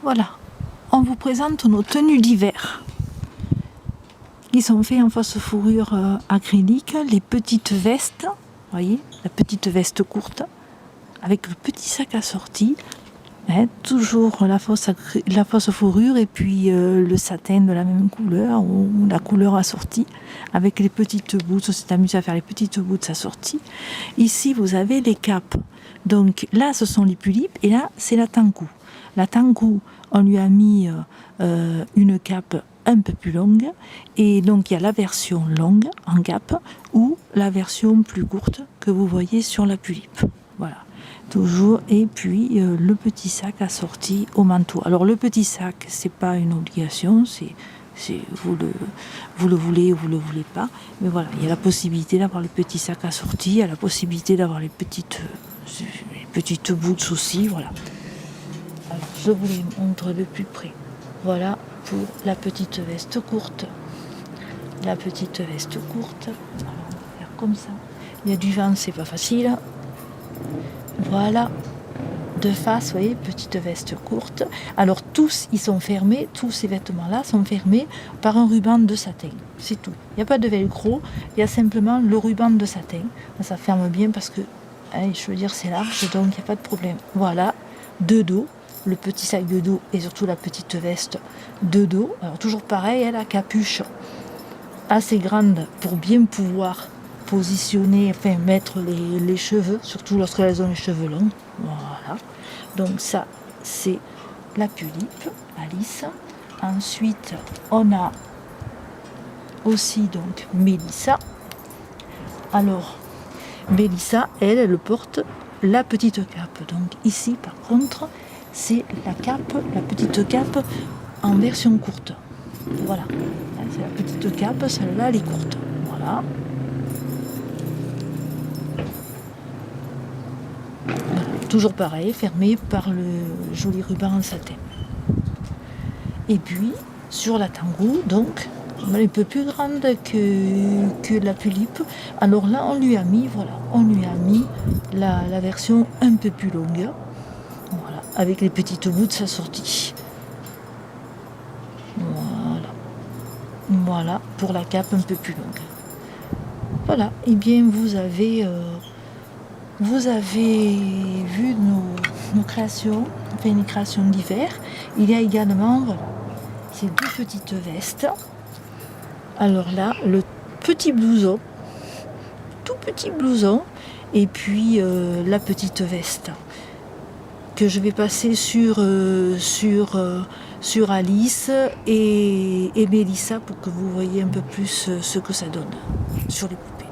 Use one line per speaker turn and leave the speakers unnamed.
Voilà, on vous présente nos tenues d'hiver. Ils sont faits en fausse fourrure acrylique, les petites vestes, vous voyez, la petite veste courte, avec le petit sac assorti, hein, toujours la fausse fourrure et puis le satin de la même couleur ou la couleur assortie, avec les petites boots, on s'est amusé à faire les petites boots assorties. Ici vous avez les capes, donc là ce sont les tulipes et là c'est la tangou. La tangou, on lui a mis une cape un peu plus longue et donc il y a la version longue en cape ou la version plus courte que vous voyez sur la tulipe. Voilà, toujours. Et puis le petit sac assorti au manteau. Alors le petit sac, c'est pas une obligation, c'est vous le voulez ou vous le voulez pas, mais voilà, il y a la possibilité d'avoir le petit sac assorti, il y a la possibilité d'avoir les petites boots aussi, voilà. Alors, je vous les montre de plus près. Voilà pour la petite veste courte. La petite veste courte. Alors, on va faire comme ça. Il y a du vent, c'est pas facile. Voilà. De face, vous voyez, petite veste courte. Alors, tous, ils sont fermés. Tous ces vêtements-là sont fermés par un ruban de satin. C'est tout. Il n'y a pas de velcro. Il y a simplement le ruban de satin. Ça ferme bien parce que, hein, je veux dire, c'est large, donc il n'y a pas de problème. Voilà. De dos. Le petit sac de dos et surtout la petite veste de dos. Alors toujours pareil, la capuche assez grande pour bien pouvoir positionner, enfin mettre les cheveux, surtout lorsqu'elles ont les cheveux longs. Voilà. Donc ça, c'est la tulipe, Alice. Ensuite, on a aussi donc Mélissa. Alors, Mélissa, elle porte la petite cape. Donc ici, par contre, c'est la cape, la petite cape en version courte. Voilà, c'est la petite cape, celle-là elle est courte. Voilà. Toujours pareil, fermé par le joli ruban en satin. Et puis sur la tangou, donc elle est un peu plus grande que la tulipe. Alors là on lui a mis, voilà, on lui a mis la version un peu plus longue. Voilà, avec les petites boots assorties. Voilà. Voilà, pour la cape un peu plus longue. Voilà, et bien vous avez vu nos créations, enfin une création d'hiver. Il y a également, voilà, ces deux petites vestes. Alors là, le petit blouson, tout petit blouson, et puis la petite veste que je vais passer sur Alice et Mélissa pour que vous voyez un peu plus ce que ça donne sur les poupées.